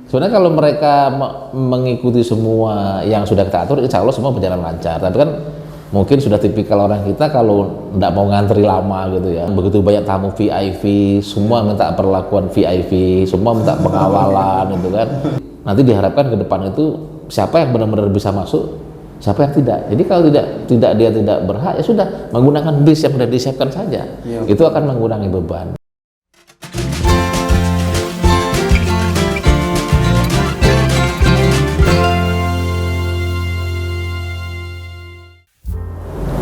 Sebenarnya kalau mereka mengikuti semua yang sudah kita atur, insya Allah semua berjalan lancar. Tapi kan mungkin sudah tipikal orang kita kalau tidak mau ngantri lama gitu ya. Begitu banyak tamu VIP, semua minta perlakuan VIP, semua minta pengawalan gitu kan. Nanti diharapkan ke depan itu siapa yang benar-benar bisa masuk, siapa yang tidak. Jadi kalau dia tidak berhak, ya sudah menggunakan bis yang sudah disiapkan saja. Iya. Itu akan mengurangi beban.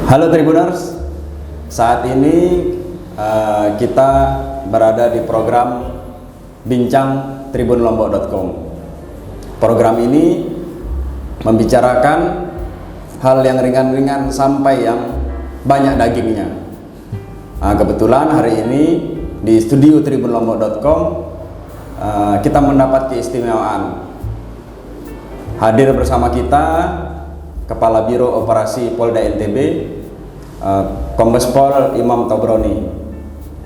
Halo Tribuners, saat ini kita berada di program Bincang Tribunlombok.com. Program ini membicarakan hal yang ringan-ringan sampai yang banyak dagingnya. Kebetulan hari ini di studio Tribunlombok.com kita mendapat keistimewaan. Hadir bersama kita Kepala Biro Operasi Polda NTB, Kombes Pol Imam Tobroni.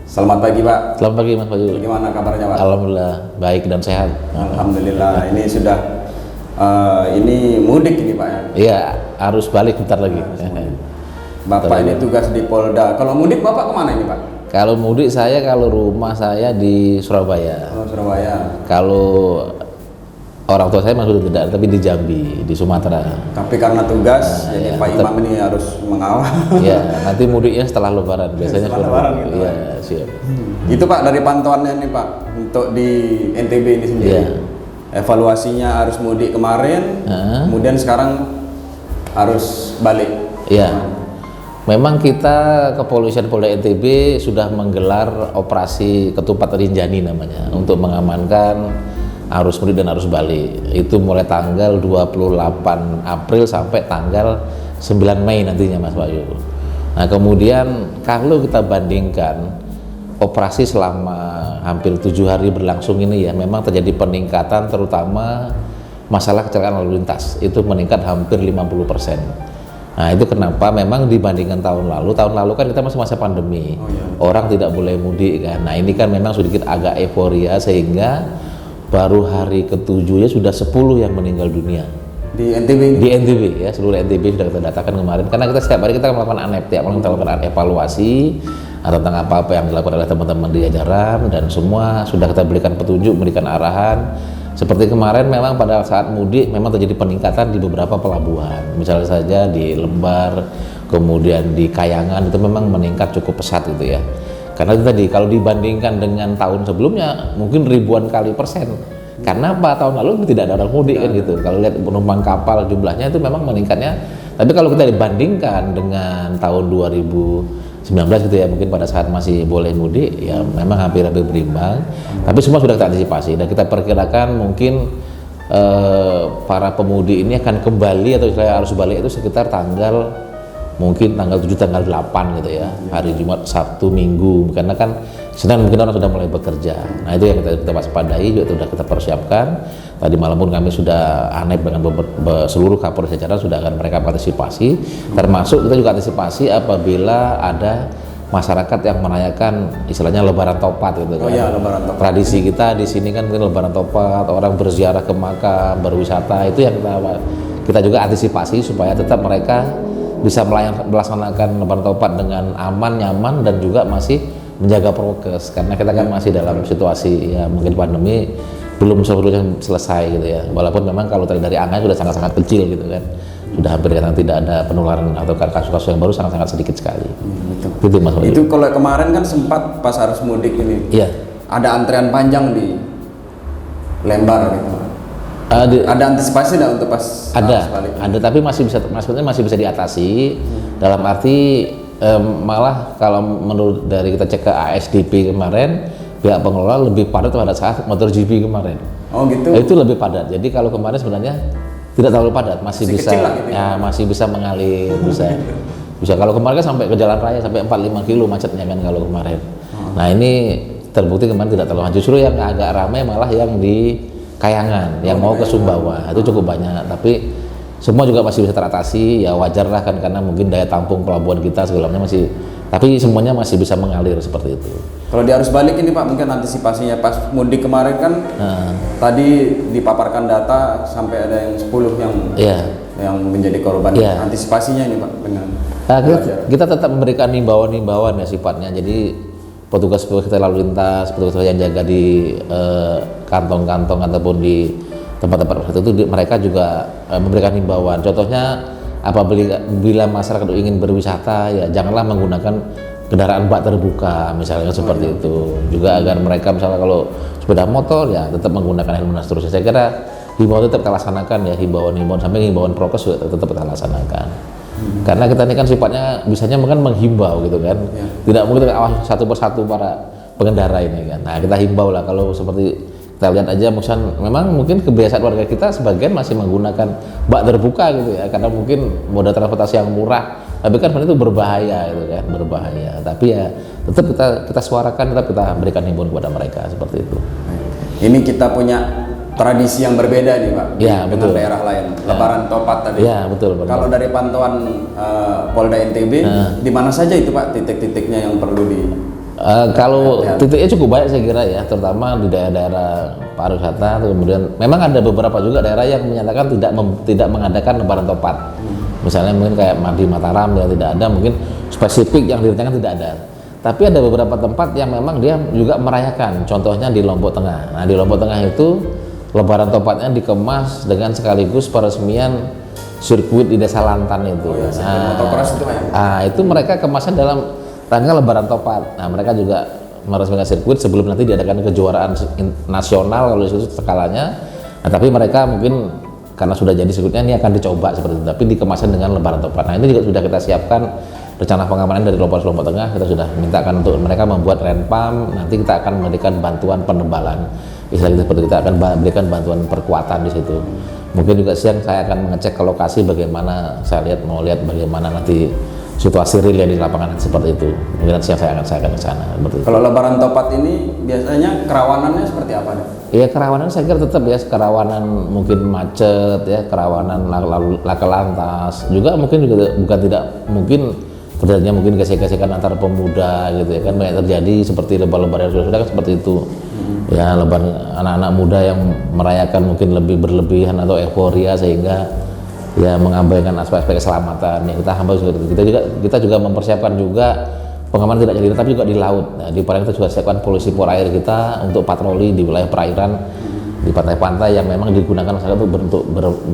Selamat pagi Pak. Selamat pagi Mas Bayu. Bagaimana kabarnya Pak? Alhamdulillah baik dan sehat. Alhamdulillah. Ini sudah ini mudik ini Pak ya? Iya, harus balik bentar lagi. Bapak ini tugas di Polda. Kalau mudik Bapak kemana ini Pak? Kalau mudik saya, kalau rumah saya di Surabaya. Oh, Surabaya. Kalau orang tua saya masih tidak, tapi di Jambi, di Sumatera. Tapi karena tugas, jadi ya, Pak Imam ini harus mengawal. Ya, nanti mudiknya setelah Lebaran, biasanya Setelah Lebaran gitu, ya, Pak. siap. Itu Pak dari pantauannya nih Pak, untuk di NTB ini sendiri. Iya. Evaluasinya harus mudik kemarin, kemudian sekarang harus balik. Ya, memang kita Kepolisian Polda NTB sudah menggelar operasi Ketupat Rinjani namanya, untuk mengamankan arus mudik dan arus balik. Itu mulai tanggal 28 April sampai tanggal 9 Mei nantinya Mas Bayu. Nah kemudian kalau kita bandingkan operasi selama hampir 7 hari berlangsung ini ya, memang terjadi peningkatan, terutama masalah kecelakaan lalu lintas itu meningkat hampir 50%. Nah itu kenapa memang dibandingkan tahun lalu kan kita masih masa pandemi. Orang tidak boleh mudik kan. Nah ini kan memang sedikit agak euforia, sehingga baru hari ketujuhnya sudah 10 yang meninggal dunia Di NTB ini? Di NTB ya, seluruh NTB sudah kita datakan kemarin, karena kita setiap hari kita melakukan ANEP, tiap malam kita melakukan evaluasi tentang apa-apa yang dilakukan oleh teman-teman di jajaran, dan semua sudah kita berikan petunjuk, berikan arahan. Seperti kemarin memang pada saat mudik memang terjadi peningkatan di beberapa pelabuhan, misalnya saja di Lembar, kemudian di Kayangan, itu memang meningkat cukup pesat gitu ya. Karena itu tadi, kalau dibandingkan dengan tahun sebelumnya mungkin ribuan kali persen. Karena apa? Tahun lalu tidak ada orang mudik kan gitu. Kalau lihat penumpang kapal jumlahnya itu memang meningkatnya. Tapi kalau kita dibandingkan dengan tahun 2019 gitu ya, mungkin pada saat masih boleh mudik ya memang hampir-hampir berimbang. Tapi semua sudah kita antisipasi dan kita perkirakan mungkin para pemudik ini akan kembali atau istilahnya arus balik itu sekitar mungkin tanggal 7, tanggal 8 gitu ya, hari Jumat, Sabtu, Minggu, karena kan Senin mungkin orang sudah mulai bekerja. Nah itu yang kita waspadai, juga sudah kita persiapkan. Tadi malam pun kami sudah ANEP dengan seluruh Kapolres jajaran sudah akan mereka antisipasi, termasuk kita juga antisipasi apabila ada masyarakat yang merayakan istilahnya Lebaran Topat gitu kan. Oh iya, Lebaran Topat. Tradisi kita di sini kan mungkin Lebaran Topat, orang berziarah ke makam, berwisata, itu yang kita juga antisipasi supaya tetap mereka bisa melaksanakan Lebaran Topat dengan aman, nyaman, dan juga masih menjaga prokes, karena kita kan masih dalam situasi ya mungkin pandemi belum seluruhnya selesai gitu ya, walaupun memang kalau dari angka sudah sangat-sangat kecil gitu kan, sudah hampir tidak ada penularan atau kasus-kasus yang baru sangat-sangat sedikit sekali. Betul. Itu Mas. Itu kalau kemarin kan sempat pas harus mudik ini, iya, ada antrean panjang di Lembar gitu. Ada antisipasi nggak untuk pas ada, tapi masih bisa diatasi. Dalam arti malah kalau menurut dari kita cek ke ASDP kemarin, pihak pengelola lebih padat pada saat MotoGP kemarin. Oh gitu. Itu lebih padat. Jadi kalau kemarin sebenarnya tidak terlalu padat, masih bisa gitu ya, masih bisa mengalir, bisa. Kalau kemarin kan sampai ke jalan raya sampai 4-5 kilo macetnya kan kalau kemarin. Nah ini terbukti kemarin tidak terlalu. Justru yang agak ramai malah yang di Kayangan, yang mau ke Sumbawa, itu cukup banyak, tapi semua juga masih bisa teratasi, ya wajar lah kan, karena mungkin daya tampung pelabuhan kita segalanya masih, tapi semuanya masih bisa mengalir seperti itu. Kalau di arus balik ini Pak, mungkin antisipasinya pas mudik kemarin kan tadi dipaparkan data sampai ada yang 10 yang menjadi korban. Antisipasinya ini Pak dengan kita tetap memberikan himbauan-himbauan ya sifatnya. Jadi petugas kita lalu lintas, petugas yang jaga di kantong-kantong ataupun di tempat-tempat itu mereka juga memberikan himbauan. Contohnya apabila masyarakat ingin berwisata ya janganlah menggunakan kendaraan bak terbuka misalnya seperti itu. Juga agar mereka misalnya kalau sepeda motor ya tetap menggunakan helm dan seterusnya. Saya kira himbauan tetap kita laksanakan ya, himbauan sampai himbauan prokes juga tetap kita laksanakan. Karena kita ini kan sifatnya bisanya kan menghimbau gitu kan. Tidak mungkin kita awas satu persatu para pengendara ini kan. Nah, kita himbau lah kalau seperti kita lihat aja memang mungkin kebiasaan warga kita sebagian masih menggunakan bak terbuka gitu ya, karena mungkin moda transportasi yang murah, tapi kan itu berbahaya gitu kan, berbahaya. Tapi ya tetap kita suarakan, tetap kita berikan himbauan kepada mereka seperti itu. Ini kita punya tradisi yang berbeda nih Pak, dengan daerah lain. Lebaran Topat tadi. Ya betul. Kalau dari pantauan Polda NTB, di mana saja itu Pak titik-titiknya yang perlu di kalau titiknya cukup banyak saya kira ya, terutama di daerah-daerah pariwisata. Kemudian memang ada beberapa juga daerah yang menyatakan tidak mengadakan Lebaran Topat. Misalnya mungkin kayak di Mataram ya tidak ada, mungkin spesifik yang direncanakan tidak ada. Tapi ada beberapa tempat yang memang dia juga merayakan. Contohnya di Lombok Tengah. Nah di Lombok Tengah itu Lebaran Topatnya dikemas dengan sekaligus peresmian sirkuit di Desa Lantan itu. Motocross itu ya? Itu mereka kemasnya dalam rangka Lebaran Topat. Nah mereka juga meresmikan sirkuit sebelum nanti diadakan kejuaraan nasional kalau itu skalanya. Nah tapi mereka mungkin karena sudah jadi sirkuitnya ini akan dicoba seperti itu, tapi dikemaskan dengan Lebaran Topat. Nah ini juga sudah kita siapkan rencana pengamanan dari Lombok Tengah. Kita sudah mintakan untuk mereka membuat renpam. Nanti kita akan memberikan bantuan penebalan. Istilah seperti kita akan berikan bantuan perkuatan di situ. Mungkin juga siang saya akan mengecek ke lokasi bagaimana, mau lihat bagaimana nanti situasi real yang di lapangan seperti itu. Mungkin siang saya akan ke sana. Kalau Lebaran Topat ini biasanya kerawanannya seperti apa nih? Iya kerawanan saya kira tetap ya, kerawanan mungkin macet ya, kerawanan laka lantas. Juga mungkin bukan tidak mungkin terjadinya mungkin gesek-gesekan antar pemuda gitu ya kan, banyak terjadi seperti lebaran yang sudah kan seperti itu. Ya lebaran anak-anak muda yang merayakan mungkin lebih berlebihan atau euforia sehingga ya mengabaikan aspek-aspek keselamatan. Ya kita juga mempersiapkan juga pengamanan tidak jadi tapi juga di laut. Nah, di Palembang kita juga siapkan polisi pol air kita untuk patroli di wilayah perairan di pantai-pantai yang memang digunakan masyarakat untuk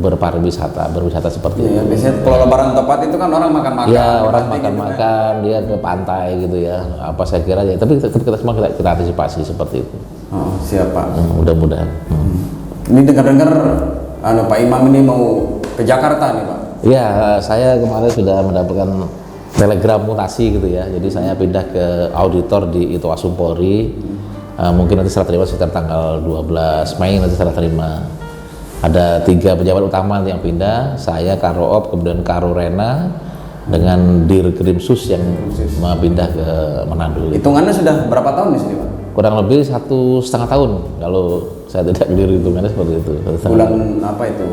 berwisata seperti itu. Biasanya kalau Lebaran Topat itu kan orang makan-makan. Ya, orang makan-makan, gitu dia ke pantai gitu ya. Apa saya kira ya, tapi kita semua kita antisipasi seperti itu. Oh, siap Pak. Mudah-mudahan. Ini dengar-dengar Pak Imam ini mau ke Jakarta nih Pak. Iya, saya kemarin sudah mendapatkan telegram mutasi gitu ya. Jadi saya pindah ke auditor di Itoasum Polri. Mungkin nanti serah terima sekitar tanggal 12 Mei nanti serah terima. Ada 3 pejabat utama yang pindah, saya, Karoop, kemudian Karorena dengan Dirkrimsus yang mau pindah ke Manado. Hitungannya sudah berapa tahun di sini Pak? Kurang lebih 1,5 tahun kalau saya tidak keliru hitungannya seperti itu. Bulan apa itu?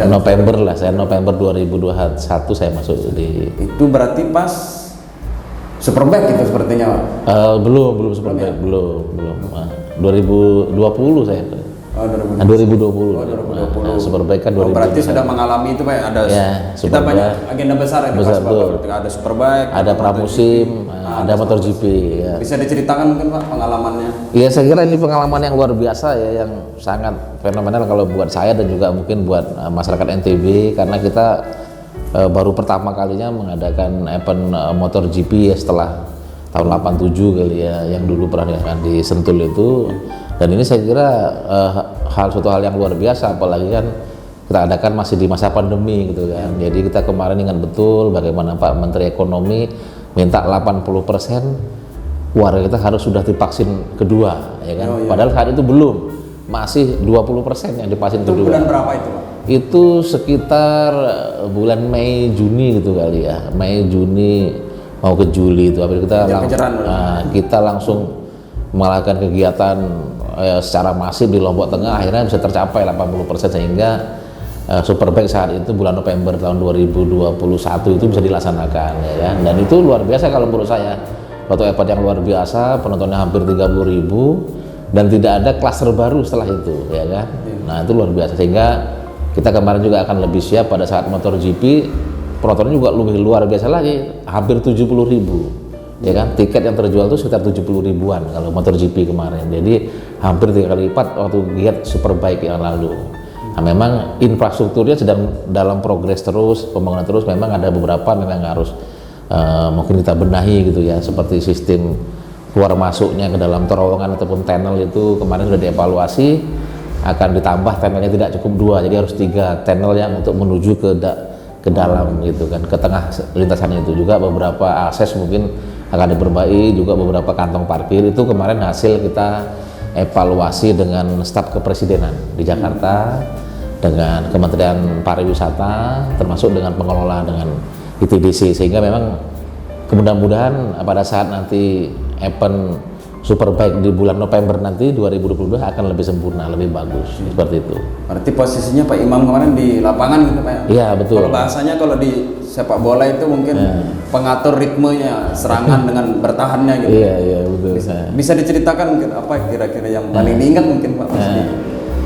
November lah, saya November 2021 saya masuk di. Itu berarti pas Superbike itu sepertinya Pak? Belum Superbike, belum. 2020 saya. Oh, 2020. 2020. Superbike kan 2020. Berarti sudah mengalami itu Pak, ada kita banyak agenda besar itu Pak. Ada Superbike, ada pramusim, ada MotoGP ya. Bisa diceritakan mungkin Pak pengalamannya? Iya, saya kira ini pengalaman yang luar biasa ya, yang sangat fenomenal kalau buat saya dan juga mungkin buat masyarakat NTB, karena kita baru pertama kalinya mengadakan event MotoGP ya setelah tahun 87 kali ya, yang dulu pernah di Sentul itu. Dan ini saya kira suatu hal yang luar biasa, apalagi kan kita adakan masih di masa pandemi gitu kan. Jadi kita kemarin ingat betul bagaimana Pak Menteri Ekonomi minta 80% warga kita harus sudah divaksin kedua ya kan. Padahal saat itu belum, masih 20% yang divaksin kedua. Bulan berapa itu Pak? Itu sekitar bulan Mei Juni gitu kali ya, Mei Juni mau ke Juli itu. Kita langsung melakukan kegiatan secara masif di Lombok Tengah, akhirnya bisa tercapai 80% sehingga Superbike saat itu bulan November tahun 2021 itu bisa dilaksanakan ya kan. Dan itu luar biasa kalau menurut saya, suatu event yang luar biasa, penontonnya hampir 30.000 dan tidak ada klaster baru setelah itu, ya kan? Nah itu luar biasa, sehingga kita kemarin juga akan lebih siap pada saat MotoGP, penontonnya juga lebih luar biasa lagi, hampir 70.000, ya kan? Tiket yang terjual itu sekitar 70.000-an kalau MotoGP kemarin, jadi hampir 3 kali lipat waktu Giat Superbike yang lalu. Nah, memang infrastrukturnya sedang dalam progres terus, pembangunan terus. Memang ada beberapa memang harus mungkin kita benahi gitu ya, seperti sistem keluar masuknya ke dalam terowongan ataupun tunnel itu kemarin sudah dievaluasi, akan ditambah tunnelnya tidak cukup 2, jadi harus 3 tunnel yang untuk menuju ke dalam gitu kan, ke tengah lintasan itu. Juga beberapa akses mungkin akan diperbaiki, juga beberapa kantong parkir itu kemarin hasil kita evaluasi dengan staf kepresidenan di Jakarta, dengan Kementerian Pariwisata, termasuk dengan pengelola, dengan ITDC, sehingga memang mudah-mudahan pada saat nanti event Superbike di bulan November nanti 2022 akan lebih sempurna, lebih bagus, seperti itu. Berarti posisinya Pak Imam kemarin di lapangan gitu Pak? Iya betul. Kalau bahasanya kalau di sepak bola itu mungkin pengatur ritmenya, serangan dengan bertahannya gitu. Iya betul. Bisa diceritakan mungkin apa kira-kira yang paling diingat mungkin Pak pas di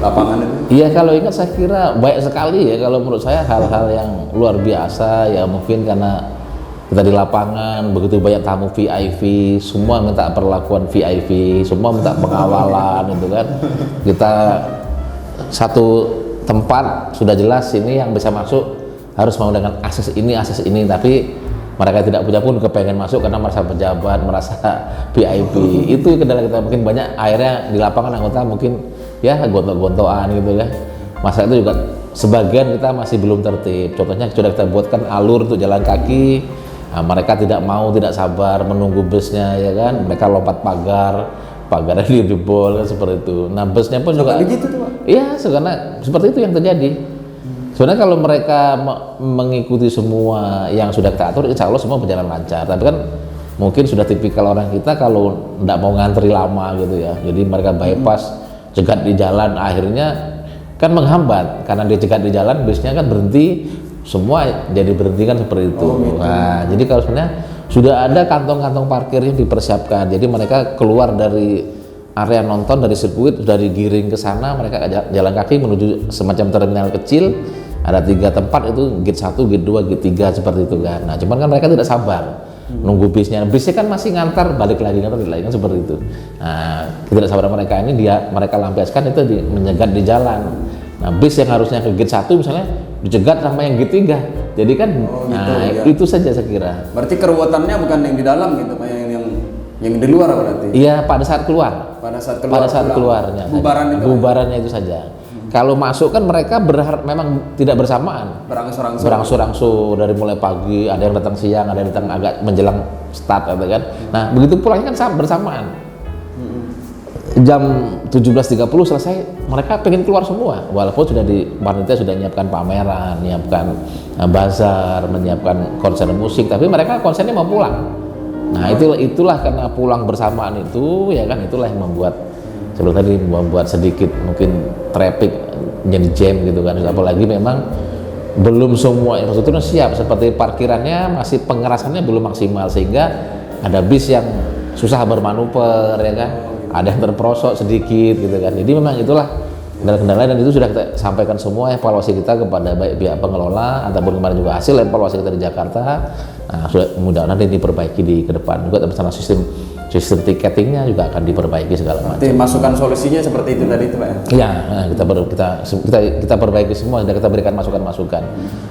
lapangan itu? Iya, kalau ingat saya kira banyak sekali ya, kalau menurut saya hal-hal yang luar biasa ya, mungkin karena kita di lapangan begitu banyak tamu VIP, semua minta perlakuan VIP, semua minta pengawalan itu kan. Kita satu tempat sudah jelas ini yang bisa masuk harus menggunakan akses ini, tapi mereka tidak punya pun kepengen masuk karena merasa pejabat, merasa VIP. Itu kendala kita, mungkin banyak akhirnya di lapangan anggota mungkin ya gontok-gontokan gitu ya. Masa itu juga sebagian kita masih belum tertib. Contohnya sudah kita buatkan alur untuk jalan kaki, nah, mereka tidak mau, tidak sabar menunggu busnya ya kan. Mereka lompat pagarnya dijebol kan, seperti itu. Nah busnya pun juga begitu tuh Pak? Iya, karena seperti itu yang terjadi. Sebenarnya kalau mereka mengikuti semua yang sudah kita atur, insya Allah semua berjalan lancar. Tapi kan mungkin sudah tipikal orang kita kalau tidak mau ngantri lama gitu ya. Jadi mereka bypass, cegat di jalan, akhirnya kan menghambat. Karena dia cegat di jalan, bisnya kan berhenti, semua jadi berhenti kan seperti itu. Gitu. Nah, jadi kalau sebenarnya sudah ada kantong-kantong parkir yang dipersiapkan. Jadi mereka keluar dari area nonton, dari sirkuit sudah digiring ke sana, mereka jalan kaki menuju semacam terminal kecil. Ada 3 tempat itu, gate 1, gate 2, gate 3 seperti itu kan. Nah, cuman kan mereka tidak sabar nunggu bisnya kan masih ngantar balik lagi kan seperti itu. Nah, ketidaksabaran mereka ini mereka lampiaskan itu menyegat di jalan. Nah, bis yang harusnya ke gate 1 misalnya dicegat sama yang gate 3. Jadi kan itu saja saya kira. Berarti keruwetannya bukan yang di dalam gitu Pak, yang di luar berarti? Iya, pada saat keluar. Pada saat keluarnya. Bubarannya itu saja. Kalau masuk kan mereka berharap memang tidak bersamaan. Berangsur-angsur dari mulai pagi, ada yang datang siang, ada yang datang agak menjelang start gitu kan. Nah, begitu pulangnya kan bersamaan. Jam 17.30 selesai, mereka pengen keluar semua. Walaupun panitia sudah menyiapkan pameran, menyiapkan bazar, menyiapkan konser musik, tapi mereka konsernya mau pulang. Nah, itulah karena pulang bersamaan itu ya kan, itulah yang membuat sedikit mungkin traffic jadi jam gitu kan. Apalagi memang belum semua infrastrukturnya siap, seperti parkirannya masih pengerasannya belum maksimal, sehingga ada bis yang susah bermanuver ya kan, ada yang terperosok sedikit gitu kan. Jadi memang itulah kendala-kendala, dan itu sudah kita sampaikan semua evaluasi kita kepada baik pihak pengelola ataupun kemarin juga hasil evaluasi kita di Jakarta. Nah, sudah mudah-mudahan nanti diperbaiki di ke depan juga, bersama sistem tiketingnya juga akan diperbaiki segala macam. Masukan solusinya seperti itu tadi itu Pak ya? Iya, nah, kita perbaiki semua dan kita berikan masukan-masukan.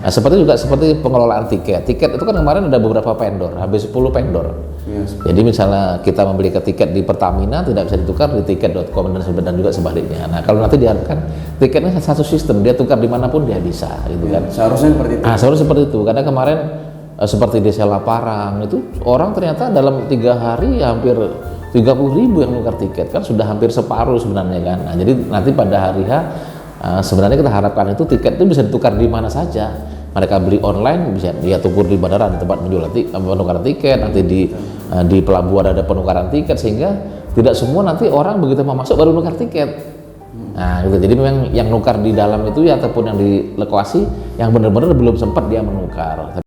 Nah, seperti pengelolaan tiket itu kan kemarin ada beberapa vendor, habis 10 vendor. Yes. Jadi misalnya kita membeli tiket di Pertamina tidak bisa ditukar di tiket.com dan juga sebaliknya. Nah, kalau nanti diharapkan tiketnya satu sistem, dia tukar dimanapun dia bisa gitu kan. Seharusnya seperti itu. Seharusnya seperti itu, karena kemarin seperti di Sela Parang itu orang ternyata dalam 3 hari hampir 30.000 yang nukar tiket, kan sudah hampir separuh sebenarnya kan. Nah, jadi nanti pada hari H sebenarnya kita harapkan itu tiket itu bisa ditukar di mana saja. Mereka beli online bisa dia tukar di bandara, di tempat penukaran tiket, nanti di pelabuhan ada penukaran tiket, sehingga tidak semua nanti orang begitu mau masuk baru nukar tiket. Nah, gitu. Jadi memang yang nukar di dalam itu ya, ataupun yang di lokasi yang benar-benar belum sempat dia menukar.